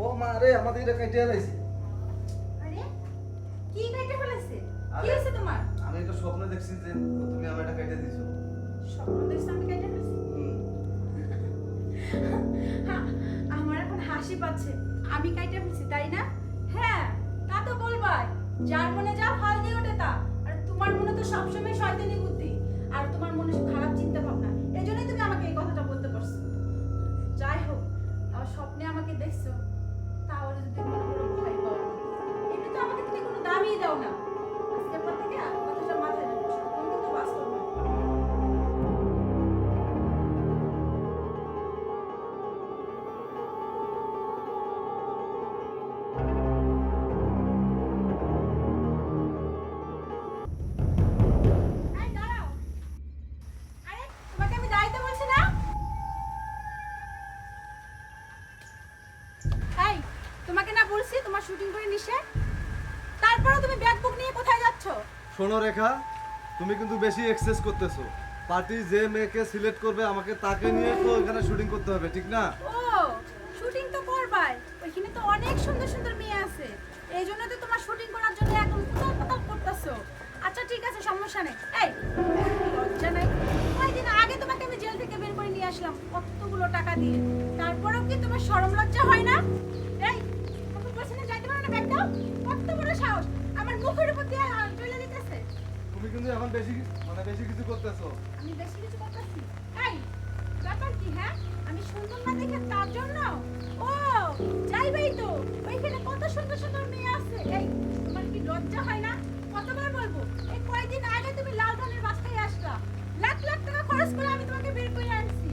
ও মা রে আমাদের এটা কেটে লাইছে। আরে কি কেটে ফেলেছে? কি আরে, হয়েছে তোমার? আমি একটা স্বপ্ন দেখছি যে তুমি আমার এটা কেটে দিছো। স্বপ্ন দেখছো আমি কেটে ফেলছি? হ্যাঁ, আমার এখন হাসি পাচ্ছে। আমি কেটে ফেলছি তাই না? হ্যাঁ, তা তো বলবাই। যার মনে যা ফল দিয়ে ওঠে তা। আর তোমার মনে তো সবসময় শয়তানি বুদ্ধি আর তোমার মনে খারাপ চিন্তা ভাবনা। এজন্যই তুমি আমাকে এই কথাটা বলতে পারছো। যাই হোক, তাও স্বপ্নে আমাকে দেখছো, তাহলে যদি মনে করো ভয় পাও না। এমনি তো আমাকে তুমি কোনো দামই দাও না। আজকের পর থেকে কথাটা মাথায় রাখো, স্বপ্ন কিন্তু বাস্তব নয়। এই দাঁড়াও। আরে তোমাকে আমি দাঁড়াইতে বলছি না? এই তোমাকে না বলছি তোমার শুটিং করে নিষেধ? তারপরেও তুমি ব্যাগ বুক নিয়ে কোথায় যাচ্ছ? শোনো রেখা, তুমি কিন্তু বেশি এক্সেস করতেছো। পার্টি যে মেয়েকে সিলেক্ট করবে আমাকে তাকে নিয়ে তো এখানে শুটিং করতে হবে, ঠিক না? ও শুটিং তো করবাই, ওইখানে তো অনেক সুন্দর সুন্দর মেয়ে আছে। এই জন্য তো তোমার শুটিং করার জন্য এখন কোথাও কোথাও করতেছো। আচ্ছা ঠিক আছে, সমস্যা নেই। এই লজ্জা নাই? কয়েকদিন আগে তোমাকে আমি জেল থেকে বের করে নিয়ে আসলাম কতগুলো টাকা দিয়ে। তারপরেও কি তোমার শরম লজ্জা হয় না? এই তুমি বলছি না যাইতে পারো না, ব্যাগ দাও। কত বড় সাহস আমার মুখের উপর দিয়ে চলে যেতেছে। তুমি কিন্তু এখন বেশি কিছু করতেছো। আমি বেশি কিছু করতেছি? এই ব্যাপার কি? হ্যাঁ, আমি সুন্দর না দেখে তার জন্য? ও যাইবেই তো, ওইখানে কত সুন্দর সুন্দর মেয়ে আছে। এই তোমার কি লজ্জা হয় না? কতবার বলবো? এই কয়দিন আগে তুমি লাল ধানের বাসায় আসলা, লাখ লাখ টাকা খরচ করে আমি তোমাকে বের করে আনছি।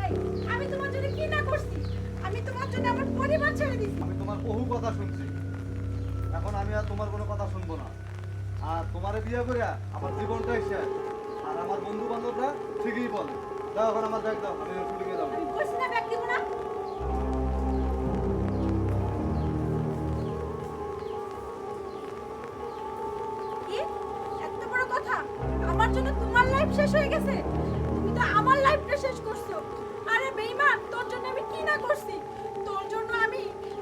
এই আমি তোমার জন্য কি না করছি? আমি তোমার জন্য আমার পরিবার ছেড়ে দিছি। আমি তোমার বহু কথা শুনছি, এখন আমি আর তোমার কোনো কথা শুনবো না। আর তোমারে বিয়ে করে আমার জীবনটাই শেষ। আর আমার বন্ধু বান্ধবরা ঠিকই বলে। দাও এখন আমার ব্যাগ দাও, আমি শুটিংয়ে যাবো। আমি বলছি না ব্যাগ দিব না? কি এত বড় কথা? আমার জন্য তোমার লাইফ শেষ হয়ে গেছে? তুমি তো আমার লাইফটা শেষ করছো। আরে বেঈমান, তোর জন্য আমি কি না করছি? তোর জন্য আমি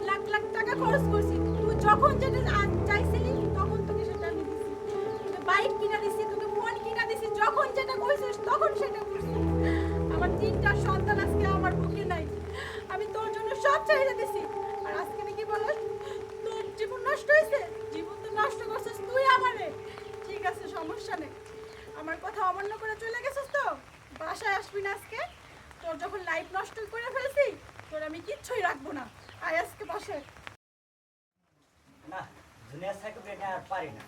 লাখ লাখ টাকা খরচ করছি। তুই যখন যেটা চাইছিলি তখন তোকে সেটা আমি দিছি। তোকে বাইক কিনা দিছি, তোকে ফোন কিনা দিছি, যখন যেটা কইছিস তখন সেটা করছি। আমার তিনটা সন্তান আজকে আমার বুকে নাই। আমি তোর জন্য সব চাহিদা দিছি। আর আজকে নাকি বলস তোর জীবন নষ্ট হয়েছে? জীবন তো নষ্ট করছিস তুই আমারে। ঠিক আছে, সমস্যা নেই। আমার কথা অমান্য করে চলে গেছিস তো? বাসায় আসবি না আজকে। তোর যখন লাইফ নষ্ট করে ফেলছি, তোর আমি কিচ্ছুই রাখবো না। আয় আজকে বাসায়। না, জুনিয়র সাইকোপ্যাথ আর পারি না।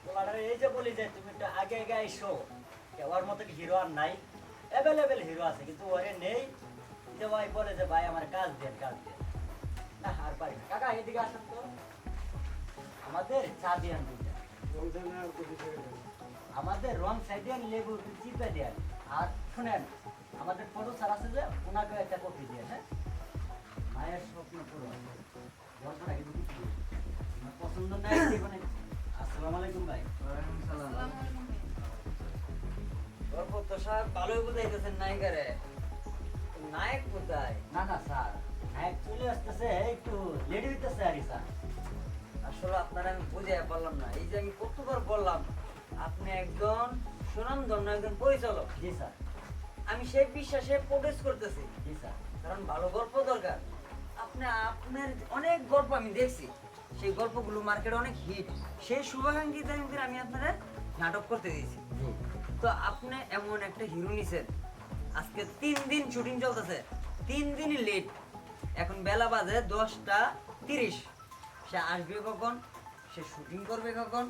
পোলাটারে এই যে বলি যে তুমি একটু আগে আগে এসো, ওর মতো হিরো আর নাই। অ্যাভেলেবেল হিরো আছে কিন্তু ওরে নেই। যে ভাই বলে যে ভাই আমার কাজ দেন কাজ দেন। না আর পারি না। কাকা এদিকে আসেন তো। আমাদের চা দিয়ান দুইটা। আমাদের রং সাইডিয়ান লেবু চিপে দেন। আর শুনেন, আমাদের ফটো স্যার আছে যে ওনাকে একটা কপি দিয়ে, হ্যাঁ? মায়ের স্বপ্ন পূরণ। গল্পটা কিন্তু কি? আমার পছন্দ নাই জীবনে। আসসালামু আলাইকুম ভাই। গল্প তো স্যার ভালোই বুঝাইতেছেন নায়িকারে। নায়ক কোথায়? না না স্যার, নায়ক চলে আসতেছে, একটু লেট হইতেছে আর স্যার। আসলে আপনারা আমি বুঝাই পারলাম না। এই যে আমি কতবার বললাম আপনি একজন সুনামধন্য একজন পরিচালক। জি স্যার। আমি সেই বিশ্বাসে প্রোডিউস করতেছি, জি স্যার। কারণ ভালো গল্প দরকার। আপনার অনেক গল্প আমি দেখছি, সেই গল্পগুলো মার্কেটে অনেক হিট। সেই শুভাকাঙ্ক্ষিতে আমি আপনারা নাটক করতে দিয়েছি। জি। তো আপনি এমন একটা হিরো নিছেন, আজকে 3 দিন শুটিং চলতেছে, 3 দিনই লেট। এখন বেলা বাজে 10:30। সে আসবে কখন, সে শুটিং করবে কখন?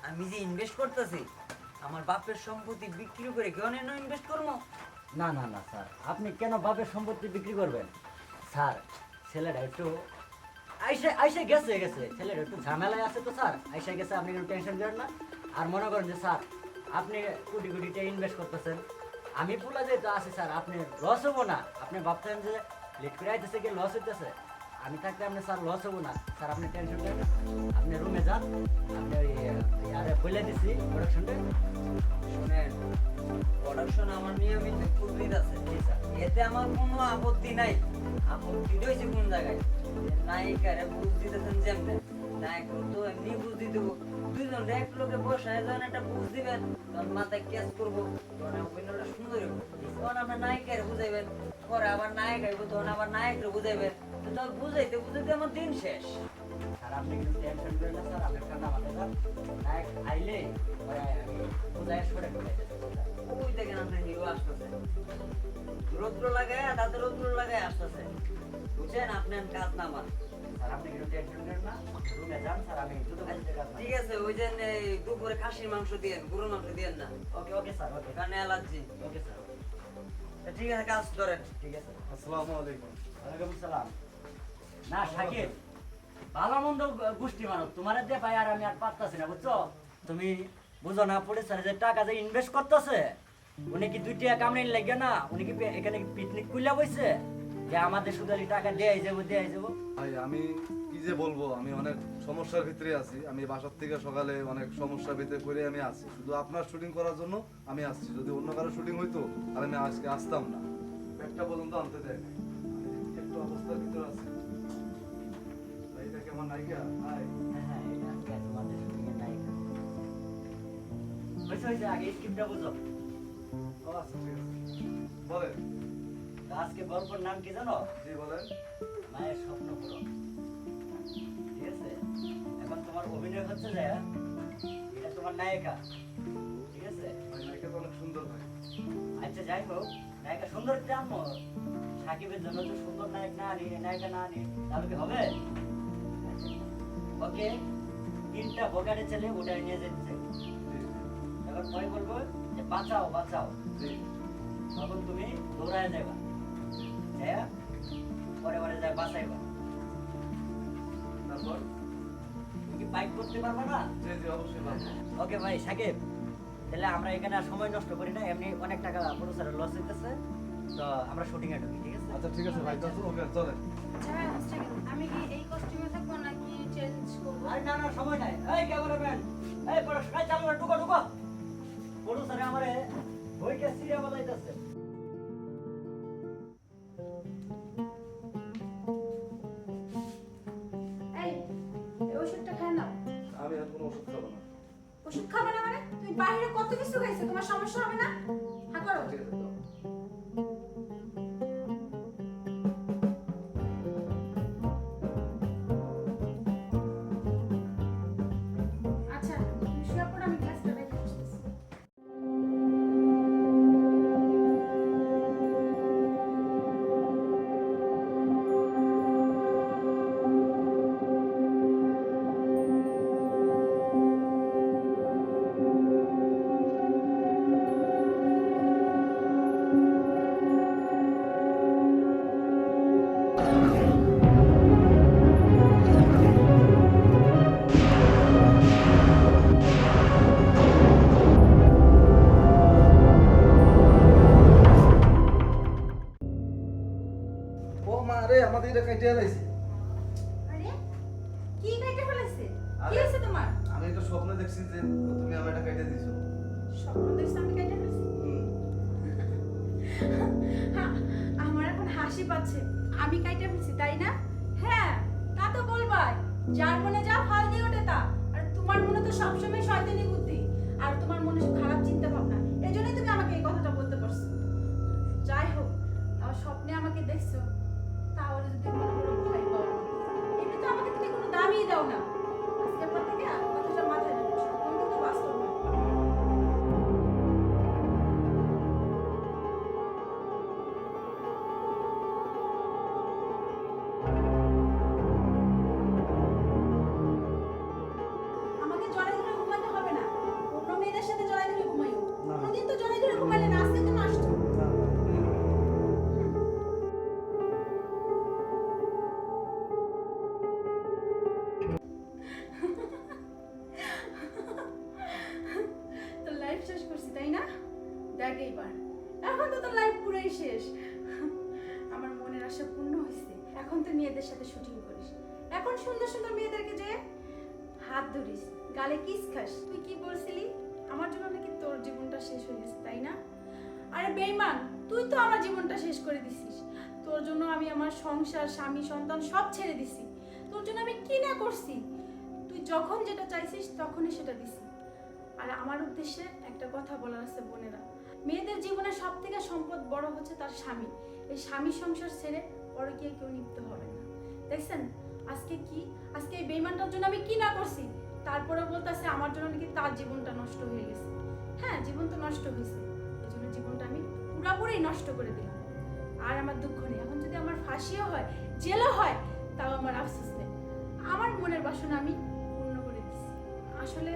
আমি যে ইনভেস্ট করতেছি, আমার বাপের সম্পত্তি বিক্রি করে কেউ অন্য ইনভেস্ট করবো? না না না স্যার, আপনি কেন বাপের সম্পত্তি বিক্রি করবেন? স্যার, ছেলেটা একটু আইসে আইসে গেছে গেছে ছেলেটা একটু ঝামেলায় আছে তো স্যার, আইসে গেছে, আপনি একটু টেনশন করেন না। আর মনে করেন যে স্যার আপনি কোটি কোটিতে ইনভেস্ট করতেছেন, আমি পুলা যেহেতু আছি স্যার, আপনি লস হবো না। আপনি ভাবতেন যে লেট করে আইতেছে গিয়ে লস হইতেছে, আমি থাকলে আপনি স্যার লস হবো না স্যার, আপনি টেনশন নেন না। আপনি রুমে যান, আপনি ওই আরে বলে দিছি প্রোডাকশনটা। শুনেন, প্রোডাকশন আমার নিয়মিত প্রতিদিন আছে, জি স্যার। এতে আমার কোনো আপত্তি নাই। আপত্তি রয়েছে কোন জায়গায়? নায়িকারে বুঝ দিতেছেন যেমনে, নায়কও তো এমনি বুঝ দিয়ে দেবো। দুইজন এক লোকে বসায় যখন একটা বুঝ দিবেন, তখন মাথায় ক্যাচ করবো, তখন অভিনয়টা সুন্দর হবে। তখন আপনার নায়িকারে বুঝাইবেন, পরে আবার নায়ক আইব, তখন আবার নায়করে বুঝাইবেন। তো তখন বুঝাইতে বুঝাইতে আমার দিন শেষ। স্যার আপনি কিন্তু টেনশন করেন না স্যার, আপনি ঠান্ডা মাথায় যান। নায়ক আইলে পরে আমি বোঝায় সরে করে ওই দেখেন আপনার হিরো আসতেছে, রৌদ্র লাগায় তাতে রৌদ্র লাগায় আসতেছে, বুঝছেন? আপনার কাজ না আমার। স্যার আপনি কিন্তু টেনশন করেন না, রুমে যান স্যার, আমি দ্রুত কাজে কাজ ঠিক আছে, ওই যে এই দুপুরে খাসির মাংস দিয়েন, গরুর মাংস দিয়েন না, ওকে ওকে স্যার, ওকে কারণ অ্যালার্জি। ওকে স্যার, ঠিক আছে, কাজ করেন। ঠিক আছে। আসসালামু আলাইকুম। ওয়ালাইকুম সালাম। না শাকিব, ভালো মন্দ গোষ্ঠী মানব, তোমার দিয়ে ভাই আর আমি আর পারতাছি না, বুঝছো? তুমি বুঝো না, প্রডিউসার যে টাকা যে ইনভেস্ট করতেছে, উনি কি 2 টাকা কামড়ে লাগে না? উনি কি এখানে পিকনিক খুলে বসে যে আমাদের শুধু এই টাকা দেয়াই যাবো দেয়াই যাবো? ভাই আমি কি যে বলবো, আমি অনেক সমস্যার ভিতরে আছি। আমি বাসার থেকে সকালে অনেক সমস্যার ভিতরে পড়ে আমি আছি। শুধু আপনার শুটিং করার জন্য আমি আসছি। যদি অন্য কারো শুটিং হইতো তাহলে আমি আজকে আসতাম না। একটা পর্যন্ত আনতে দেয় নাই। আমি একটু অবস্থার ভিতরে আছি। ভাই এটা কেমন নায়িকা? হাই। হ্যাঁ হ্যাঁ, এটা আজকে তোমাদের শুটিং এর নায়িকা। হয়েছে আগে স্ক্রিপ্টটা বুঝো। ও আচ্ছা ঠিক আছে। বলেন। তো আজকে গল্পের নাম কি জানো? জি বলেন। মায়ের স্বপ্ন পূরণ। ঠিক আছে, এখন তোমার অভিনয় হচ্ছে যে এটা তোমার নায়িকা, ঠিক আছে? ভাই নায়িকা তো অনেক সুন্দর ভাই। আচ্ছা যাই হোক, নায়িকা সুন্দর জানো, সাকিবের জন্য তো সুন্দর নায়ক না আনি, নায়িকা না আনি, তাহলে কি হবে? ওকে 3টা বোকারে ছেলে ওটাই নিয়ে যেতে চাই। জি এখন পরে বলবো যে বাঁচাও বাঁচাও, জি। তখন তুমি দৌড়ায় যাবা, হ্যাঁ পরে পরে যায় বাঁচাইবা। তারপর? তুমি কি বাইক করতে পারবে না? জি জি অবশ্যই পারবো। ওকে ভাই সাকিব, তাহলে আমরা এখানে আর সময় নষ্ট করি না, এমনি অনেক টাকা প্রডিউসারের লস হইতেছে, তো আমরা শুটিং এ ঢুকি, ঠিক আছে? আচ্ছা ঠিক আছে ভাই, তাহলে ওকে চলেন। আচ্ছা হ্যাঁ, আমি কি এই কস্টিউমে থাকবো নাকি চেঞ্জ করবো? আরে না না সময় নাই, এই ক্যামেরাম্যান, এই প্রোডাকশন চালু করে ঢুকো ঢুকো, প্রডিউসারে আমারে বইকে সিরিয়া বলাইতেছে। এই এই ওষুধটা খায় নাও। আমি আর কোনো ওষুধ খাবো না। ওষুধ খাবে না মানে? তুমি বাইরে কত কিছু খাইছো, তোমার সমস্যা হবে না? হ্যাঁ করো। ঠিক আছে দাও। আচ্ছা তুমি শুয়ে পড়ো, আমি গ্লাসটা রেখে আসতেছি। ও মা রে, আমাদের এটা কাটিয়ে লাইছে। আরে কি কাইটে ফেলেছে? কি আরে, হয়েছে তোমার? আমি একটা স্বপ্ন দেখছি যে তুমি আমার এটা কাটিয়ে দিছো। স্বপ্ন দেখছো আমি কাইটে ফেলেছি? হ্যাঁ, আমার এখন হাসি পাচ্ছে। আমি কাইটে ফেলছি তাই না? হ্যাঁ তা তো বলবাই, যার মনে যা ফল দিয়ে ওঠে তা। আর তোমার মনে তো সবসময় শয়তানি বুদ্ধি, আর তোমার মনে সব খারাপ চিন্তা ভাবনা, এই জন্যই তুমি আমাকে এই কথাটা বলতে পারছো। যাই হোক, তাও স্বপ্নে আমাকে দেখছো, তাহলে যদি মনে করো ভয় পাও না। এমনি তো আমাকে তুমি কোনো দামই দাও না। আজকের পর থেকে কথাটা মাথায় রাখো, স্বপ্ন কিন্তু বাস্তব না। আমাকে জড়াই ধরে ঘুমাতে হবে না, অন্য মেয়েদের সাথে জড়াই ধরে ঘুমাইও। না। কোনোদিন তো জড়াই ধরে ঘুমাইলে না, আজকে তো নষ্ট। মেয়েদের সাথে শুটিং করিস, এখন সুন্দর সুন্দর মেয়েদেরকে যে হাত ধরিস, গালে কিস খাস। তুই কি বলছিলি আমার জন্য নাকি তোর জীবনটা শেষ হয়ে গেছে, তাই না? আরে বেঈমান, তুই তো আমার জীবনটা শেষ করে দিছিস। তোর জন্য আমি আমার সংসার, স্বামী, সন্তান সব ছেড়ে দিছি। তোর জন্য আমি কি না করছি, তুই যখন যেটা চাইছিস তখনই সেটা দিছি। আর আমার উদ্দেশ্যে একটা কথা বলার আছে বোনেরা, মেয়েদের জীবনে সব থেকে সম্পদ বড় হচ্ছে তার স্বামী। এই স্বামী সংসার ছেড়ে পরকীয়ায় কেউ লিপ্ত হবে না। দেখছেন আজকে এই বেঈমানটার জন্য আমি কি না করছি, তারপরে বলতেছে আমার জন্য নাকি তার জীবনটা নষ্ট হয়ে গেছে। হ্যাঁ, জীবন তো নষ্ট হয়েছে, এই জন্য জীবনটা আমি পুরোপুরি নষ্ট করে দিলাম। আর আমার দুঃখ নেই, এখন যদি আমার ফাঁসিও হয়, জেলও হয়, তাও আমার আফসোস নেই। আমার মনের বাসনা আমি পূর্ণ করে দিচ্ছি। আসলে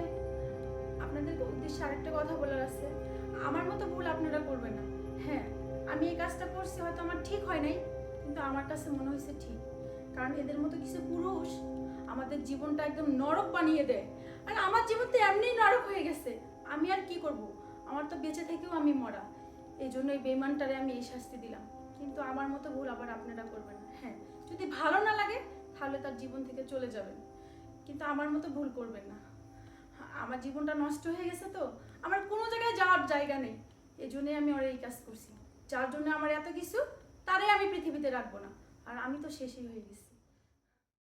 আপনাদের উদ্দেশ্যে আরেকটা কথা বলার আছে, আমার মতো ভুল আপনারা করবেন না। হ্যাঁ, আমি এই কাজটা করছি, হয়তো আমার ঠিক হয় নাই, কিন্তু আমার কাছে মনে হয়েছে ঠিক। কারণ এদের মতো কিছু পুরুষ আমাদের জীবনটা একদম নরক বানিয়ে দেয়। আর আমার জীবন তো এমনিই নরক হয়ে গেছে, আমি আর কি করব? আমার তো বেঁচে থেকেও আমি মরা। এই জন্য এই বেঈমানটারে আমি এই শাস্তি দিলাম। কিন্তু আমার মতো ভুল আবার আপনারা করবেন না। হ্যাঁ, যদি ভালো না লাগে তাহলে তার জীবন থেকে চলে যাবেন, কিন্তু আমার মতো ভুল করবেন না। আমার জীবনটা নষ্ট হয়ে গেছে, তো আমার কোনো জায়গায় যাওয়ার জায়গা নেই। এই জন্যই আমি ওর এই কাজ করছি। যার জন্য আমার এত কিছু, তারে আমি পৃথিবীতে রাখবো না। আর আমি তো শেষই হয়ে গেছি।